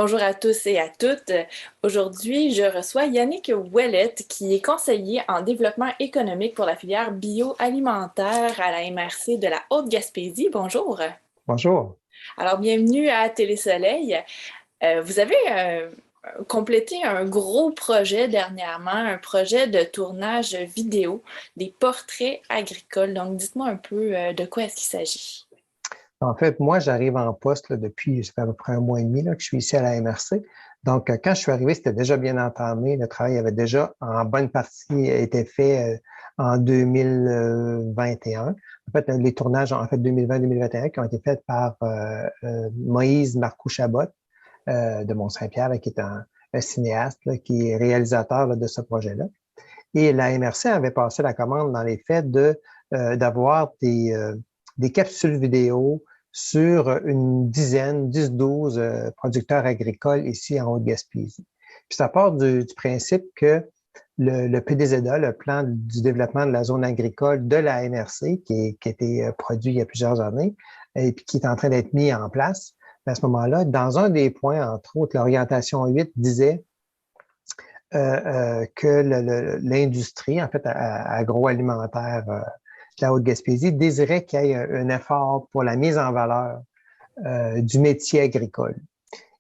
Bonjour à tous et à toutes. Aujourd'hui, je reçois Yannick Ouellette, qui est conseiller en développement économique pour la filière bioalimentaire à la MRC de la Haute-Gaspésie. Bonjour. Bonjour. Alors, bienvenue à Télésoleil. Vous avez complété un gros projet dernièrement, un projet de tournage vidéo des portraits agricoles. Donc, dites-moi un peu de quoi est-ce qu'il s'agit. En fait, moi, j'arrive en poste là, depuis, ça fait à peu près un mois et demi là, que je suis ici à la MRC. Donc, quand je suis arrivé, c'était déjà bien entamé. Le travail avait déjà, en bonne partie, été fait en 2021. En fait, les tournages, en fait, 2020-2021, qui ont été faits par Moïse Marcoux-Chabot de Mont-Saint-Pierre, là, qui est un cinéaste, là, qui est réalisateur là, de ce projet-là. Et la MRC avait passé la commande dans les faits d'avoir des capsules vidéo sur une dizaine, 10-12 producteurs agricoles ici en Haute-Gaspésie. Puis ça part du principe que le PDZA, le plan du développement de la zone agricole de la MRC, qui a été produit il y a plusieurs années et puis qui est en train d'être mis en place, à ce moment-là, dans un des points, entre autres, l'orientation 8 disait que l'industrie, en fait, agroalimentaire de la Haute-Gaspésie désirait qu'il y ait un effort pour la mise en valeur du métier agricole.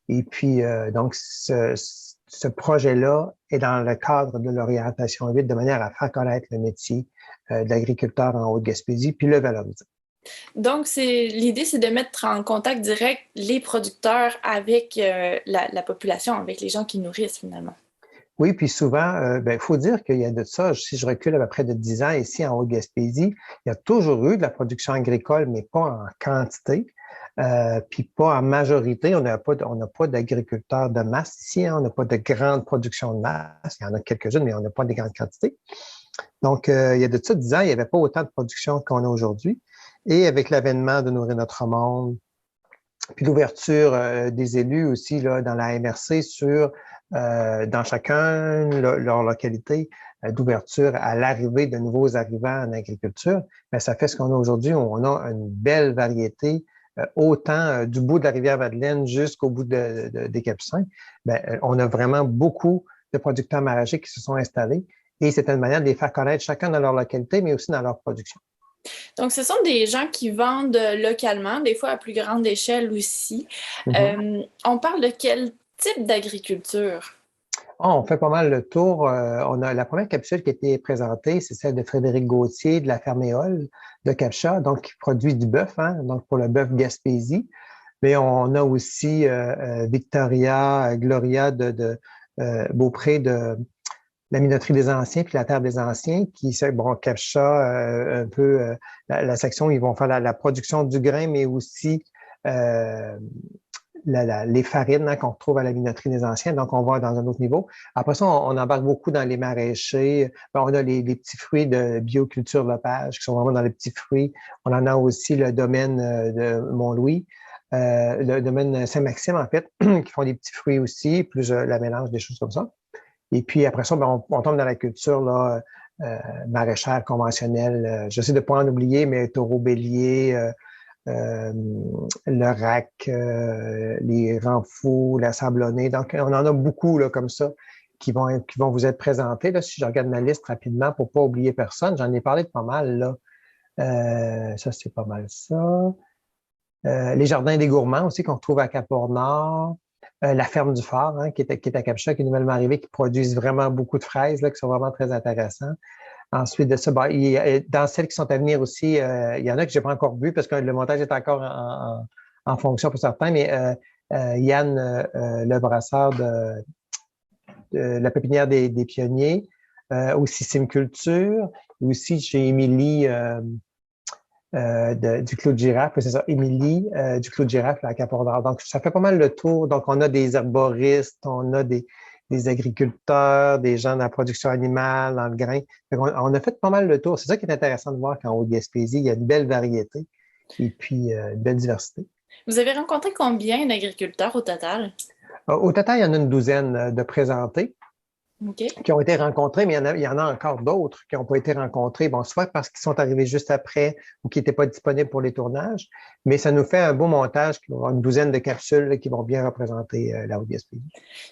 Et puis, donc, ce projet-là est dans le cadre de l'orientation 8 de manière à faire connaître le métier de l'agriculteur en Haute-Gaspésie, puis le valoriser. Donc, l'idée, c'est de mettre en contact direct les producteurs avec la population, avec les gens qui nourrissent finalement. Oui, puis souvent, il faut dire qu'il y a de ça, si je recule à peu près de 10 ans ici en Haute-Gaspésie, il y a toujours eu de la production agricole, mais pas en quantité, puis pas en majorité. On n'a pas d'agriculteurs de masse ici, hein, on n'a pas de grande production de masse. Il y en a quelques-unes, mais on n'a pas de grandes quantités. Donc, il y a de ça 10 ans, il n'y avait pas autant de production qu'on a aujourd'hui. Et avec l'avènement de Nourrir notre monde, puis l'ouverture des élus aussi là, dans la MRC dans chacun leur localité d'ouverture à l'arrivée de nouveaux arrivants en agriculture, bien, ça fait ce qu'on a aujourd'hui. On a une belle variété, autant du bout de la rivière Madeleine jusqu'au bout des Capucins. Bien, on a vraiment beaucoup de producteurs maraîchers qui se sont installés et c'est une manière de les faire connaître chacun dans leur localité, mais aussi dans leur production. Donc, ce sont des gens qui vendent localement, des fois à plus grande échelle aussi. Mm-hmm. On parle de quel type d'agriculture? Ah, on fait pas mal le tour. On a la première capsule qui a été présentée, c'est celle de Frédéric Gauthier de la ferme Éole de Capcha, donc qui produit du bœuf, hein, donc pour le bœuf Gaspésie. Mais on a aussi Victoria, Gloria Beaupré de la minoterie des Anciens puis la Terre des Anciens, qui, bon, Capcha, un peu la section, ils vont faire la production du grain, mais aussi euh, les farines hein, qu'on retrouve à la minoterie des Anciens. Donc, on va dans un autre niveau. Après ça, on embarque beaucoup dans les maraîchers. Ben, on a les petits fruits de bioculture Lepage qui sont vraiment dans les petits fruits. On en a aussi le domaine de Mont-Louis, le domaine Saint-Maxime, en fait, qui font des petits fruits aussi, plus la mélange des choses comme ça. Et puis après ça, ben, on tombe dans la culture là, maraîchère conventionnelle. J'essaie de ne pas en oublier, mais taureau bélier, euh, le rack, les renfous, la sablonnée. Donc, on en a beaucoup là, comme ça qui vont vous être présentés. Là, si je regarde ma liste rapidement pour pas oublier personne, j'en ai parlé de pas mal. Là. Ça, c'est pas mal ça. Les jardins des gourmands aussi qu'on retrouve à Cap-Nord. La ferme du Fort, hein, qui est à Capcha, qui est nouvellement arrivée, qui produisent vraiment beaucoup de fraises, là, qui sont vraiment très intéressants. Ensuite de ça, dans celles qui sont à venir aussi, il y en a que j'ai pas encore vu parce que le montage est encore en fonction pour certains, mais Yann le brasseur de la pépinière des pionniers, aussi Simculture, aussi chez Émilie du Clos de Girafe, c'est ça, Émilie du Clos de Girafe là, à Cap-Nord. Donc, ça fait pas mal le tour. Donc, on a des herboristes, on a des agriculteurs, des gens dans la production animale, dans le grain. On a fait pas mal le tour. C'est ça qui est intéressant de voir qu'en Haute-Gaspésie, il y a une belle variété et puis une belle diversité. Vous avez rencontré combien d'agriculteurs au total? Au total, il y en a une douzaine de présentés. OK. qui ont été rencontrés, mais il y en a encore d'autres qui n'ont pas été rencontrés. Bon, soit parce qu'ils sont arrivés juste après ou qui n'étaient pas disponibles pour les tournages, mais ça nous fait un beau montage, une douzaine de capsules là, qui vont bien représenter la Haute-Gaspésie.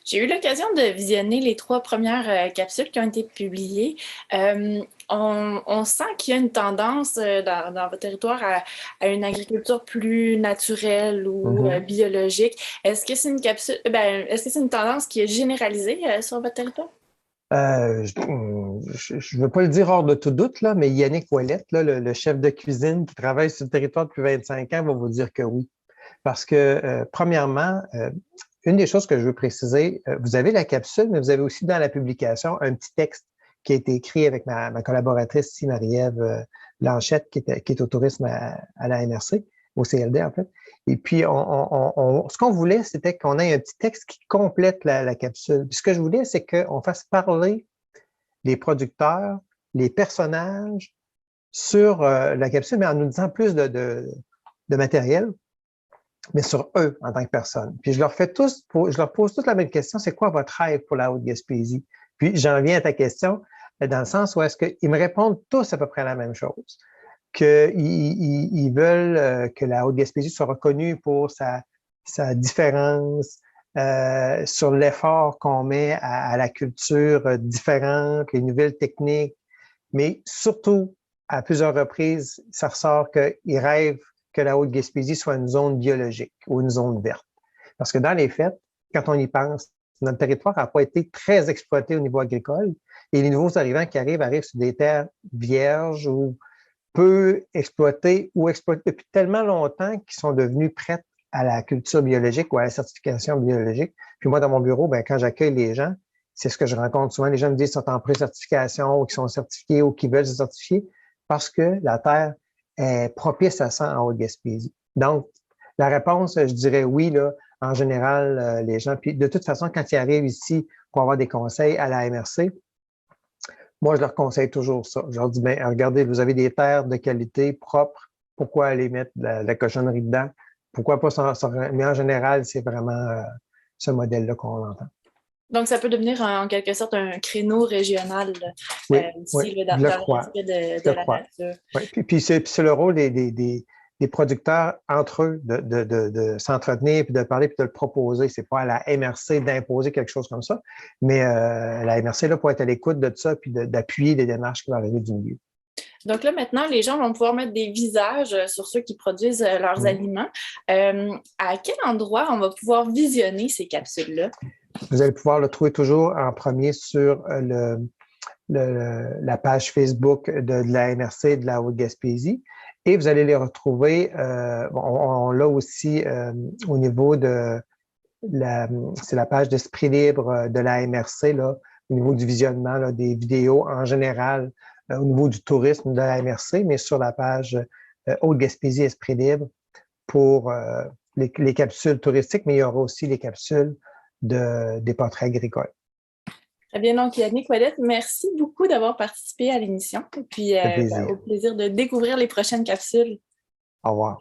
J'ai eu l'occasion de visionner les 3 premières capsules qui ont été publiées. On sent qu'il y a une tendance dans votre territoire à une agriculture plus naturelle ou biologique. Est-ce que c'est une capsule, est-ce que c'est une tendance qui est généralisée sur votre territoire? Je ne veux pas le dire hors de tout doute, là, mais Yannick Ouellette, là, le chef de cuisine qui travaille sur le territoire depuis 25 ans, va vous dire que oui. Parce que, premièrement, une des choses que je veux préciser, vous avez la capsule, mais vous avez aussi dans la publication un petit texte qui a été écrit avec ma collaboratrice ici, Marie-Ève Blanchette, qui est au tourisme à la MRC, au CLD en fait. Et puis, ce qu'on voulait, c'était qu'on ait un petit texte qui complète la capsule. Puis ce que je voulais, c'est qu'on fasse parler les producteurs, les personnages sur la capsule, mais en nous disant plus de matériel, mais sur eux en tant que personne. Puis je leur pose toute la même question, c'est quoi votre rêve pour la Haute-Gaspésie? Puis j'en viens à ta question, dans le sens où est-ce qu'ils me répondent tous à peu près la même chose, qu'ils veulent que la Haute-Gaspésie soit reconnue pour sa différence, sur l'effort qu'on met à la culture différente, les nouvelles techniques, mais surtout, à plusieurs reprises, ça ressort qu'ils rêvent que la Haute-Gaspésie soit une zone biologique ou une zone verte. Parce que dans les faits, quand on y pense, notre territoire n'a pas été très exploité au niveau agricole et les nouveaux arrivants qui arrivent sur des terres vierges ou peu exploitées ou exploitées depuis tellement longtemps qu'ils sont devenus prêtes à la culture biologique ou à la certification biologique. Puis moi, dans mon bureau, quand j'accueille les gens, c'est ce que je rencontre souvent. Les gens me disent qu'ils sont en pré-certification ou qu'ils sont certifiés ou qu'ils veulent se certifier parce que la terre est propice à ça en Haute-Gaspésie. Donc, la réponse, je dirais oui, là, en général, les gens. Puis de toute façon, quand ils arrivent ici pour avoir des conseils à la MRC, moi, je leur conseille toujours ça. Je leur dis, regardez, vous avez des terres de qualité, propres, pourquoi aller mettre de la cochonnerie dedans? Pourquoi pas mais en général, c'est vraiment ce modèle-là qu'on entend. Donc, ça peut devenir en quelque sorte un créneau régional Oui, ici, oui, dans je le le crois. respect Je de le la crois. nature. Oui, puis c'est le rôle des producteurs entre eux de s'entretenir, puis de parler, puis de le proposer. C'est pas à la MRC d'imposer quelque chose comme ça, mais la MRC là pour être à l'écoute de ça, puis d'appuyer les démarches qui vont arriver du milieu. Donc là, maintenant, les gens vont pouvoir mettre des visages sur ceux qui produisent leurs aliments. À quel endroit on va pouvoir visionner ces capsules-là? Vous allez pouvoir le trouver toujours en premier sur la page Facebook de la MRC de la Haute-Gaspésie. Et vous allez les retrouver, on l'a aussi au niveau c'est la page d'Esprit libre de la MRC, là, au niveau du visionnement là, des vidéos en général, au niveau du tourisme de la MRC, mais sur la page Haute-Gaspésie Esprit libre pour les capsules touristiques, mais il y aura aussi les capsules des portraits agricoles. Très bien, donc Yannick Ouellette, merci beaucoup d'avoir participé à l'émission et puis Ça fait plaisir. au plaisir de découvrir les prochaines capsules. Au revoir.